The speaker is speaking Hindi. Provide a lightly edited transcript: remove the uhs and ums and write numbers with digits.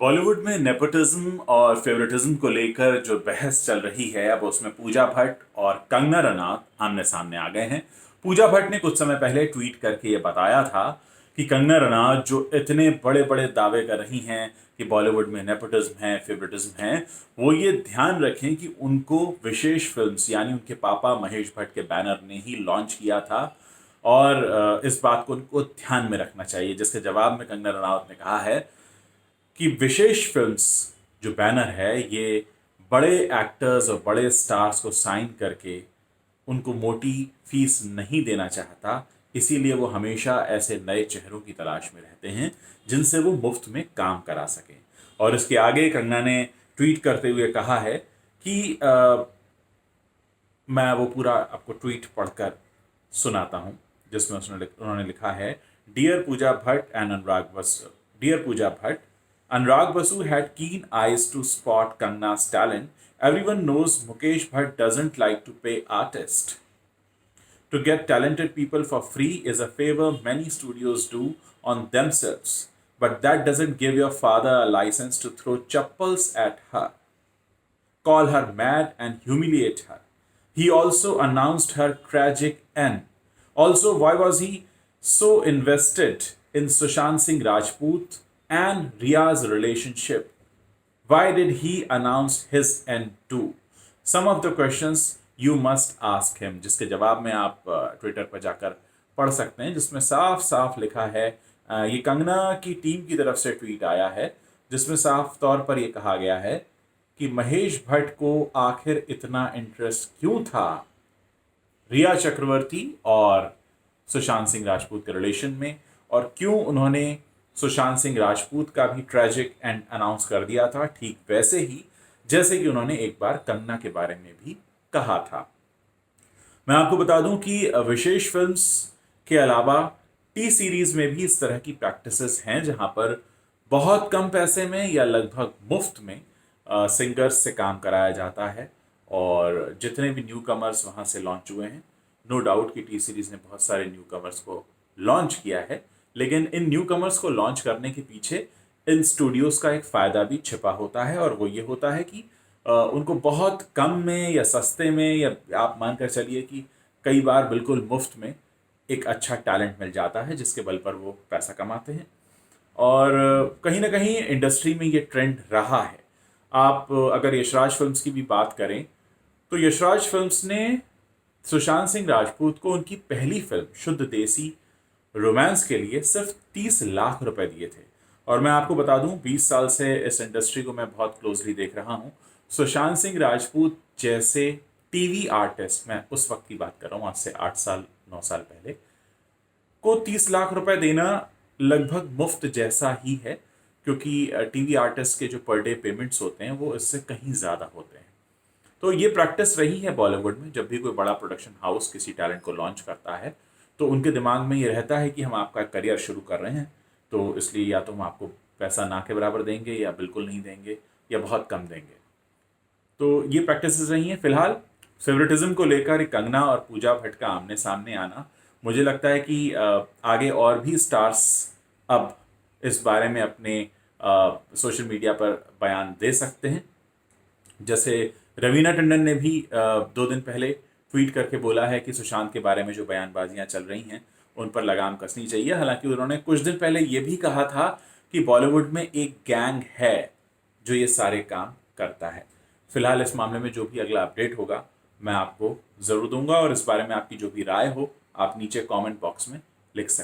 बॉलीवुड में नेपोटिज्म और फेवरेटिज्म को लेकर जो बहस चल रही है, अब उसमें पूजा भट्ट और कंगना रनावत आमने सामने आ गए हैं। पूजा भट्ट ने कुछ समय पहले ट्वीट करके ये बताया था कि कंगना रनावत जो इतने बड़े बड़े दावे कर रही हैं कि बॉलीवुड में नेपोटिज्म है, फेवरेटिज्म है, वो ये ध्यान रखें कि उनको विशेष फिल्म्स यानी उनके पापा महेश भट्ट के बैनर ने ही लॉन्च किया था और इस बात को उनको ध्यान में रखना चाहिए। जिसके जवाब में कंगना रनावत ने कहा है कि विशेष फिल्म्स जो बैनर है ये बड़े एक्टर्स और बड़े स्टार्स को साइन करके उनको मोटी फीस नहीं देना चाहता, इसीलिए वो हमेशा ऐसे नए चेहरों की तलाश में रहते हैं जिनसे वो मुफ्त में काम करा सकें। और इसके आगे कंगना ने ट्वीट करते हुए कहा है कि मैं वो पूरा आपको ट्वीट पढ़कर सुनाता हूँ जिसमें उन्होंने लिखा है, dear Pooja Bhatt and Anurag Basu, dear Pooja Bhatt, Anurag Basu had keen eyes to spot Kangna's talent. Everyone knows Mukesh Bhatt doesn't like to pay artists. To get talented people for free is a favor many studios do on themselves. But that doesn't give your father a license to throw chappals at her, call her mad, and humiliate her. He also announced her tragic end. Also, why was he so invested in Sushant Singh Rajput and Ria's relationship? Why did he announce his end too? Some of the questions you must ask him. जिसके जवाब में आप ट्विटर पर जाकर पढ़ सकते हैं, जिसमें साफ साफ लिखा है, ये कंगना की टीम की तरफ से ट्वीट आया है जिसमें साफ तौर पर यह कहा गया है कि महेश भट्ट को आखिर इतना इंटरेस्ट क्यों था रिया चक्रवर्ती और सुशांत सिंह राजपूत के रिलेशन में, और क्यों उन्होंने सुशांत सिंह राजपूत का भी ट्रेजिक एंड अनाउंस कर दिया था, ठीक वैसे ही जैसे कि उन्होंने एक बार कंगना के बारे में भी कहा था। मैं आपको बता दूं कि विशेष फिल्म्स के अलावा टी सीरीज में भी इस तरह की प्रैक्टिसेस हैं जहां पर बहुत कम पैसे में या लगभग मुफ्त में सिंगर्स से काम कराया जाता है, और जितने भी न्यू कमर्स वहाँ से लॉन्च हुए हैं, नो डाउट कि टी सीरीज़ ने बहुत सारे न्यू कमर्स को लॉन्च किया है, लेकिन इन न्यू कमर्स को लॉन्च करने के पीछे इन स्टूडियोज़ का एक फ़ायदा भी छिपा होता है, और वो ये होता है कि उनको बहुत कम में या सस्ते में, या आप मानकर चलिए कि कई बार बिल्कुल मुफ्त में एक अच्छा टैलेंट मिल जाता है जिसके बल पर वो पैसा कमाते हैं। और कहीं ना कहीं इंडस्ट्री में ये ट्रेंड रहा है। आप अगर यशराज फिल्म्स की भी बात करें तो यशराज फिल्म्स ने सुशांत सिंह राजपूत को उनकी पहली फिल्म शुद्ध देसी रोमांस के लिए सिर्फ 30 लाख रुपए दिए थे। और मैं आपको बता दूं, 20 साल से इस इंडस्ट्री को मैं बहुत क्लोजली देख रहा हूं। सुशांत सिंह राजपूत जैसे टीवी आर्टिस्ट, मैं उस वक्त की बात कर रहा हूं, आज से 8 साल 9 साल पहले, को 30 लाख रुपए देना लगभग मुफ्त जैसा ही है, क्योंकि टीवी आर्टिस्ट के जो पर डे पेमेंट्स होते हैं वो इससे कहीं ज़्यादा होते हैं। तो ये प्रैक्टिस रही है बॉलीवुड में, जब भी कोई बड़ा प्रोडक्शन हाउस किसी टैलेंट को लॉन्च करता है तो उनके दिमाग में ये रहता है कि हम आपका करियर शुरू कर रहे हैं, तो इसलिए या तो हम आपको पैसा ना के बराबर देंगे, या बिल्कुल नहीं देंगे, या बहुत कम देंगे। तो ये प्रैक्टिसेस रही हैं। फिलहाल फेवरेटिज्म को लेकर कंगना और पूजा भट्ट का आमने सामने आना, मुझे लगता है कि आगे और भी स्टार्स अब इस बारे में अपने सोशल मीडिया पर बयान दे सकते हैं। जैसे रवीना टंडन ने भी 2 दिन पहले ट्वीट करके बोला है कि सुशांत के बारे में जो बयानबाजियां चल रही हैं उन पर लगाम कसनी चाहिए। हालांकि उन्होंने कुछ दिन पहले ये भी कहा था कि बॉलीवुड में एक गैंग है जो ये सारे काम करता है। फिलहाल इस मामले में जो भी अगला अपडेट होगा मैं आपको ज़रूर दूंगा, और इस बारे में आपकी जो भी राय हो आप नीचे कमेंट बॉक्स में लिख सकते हैं।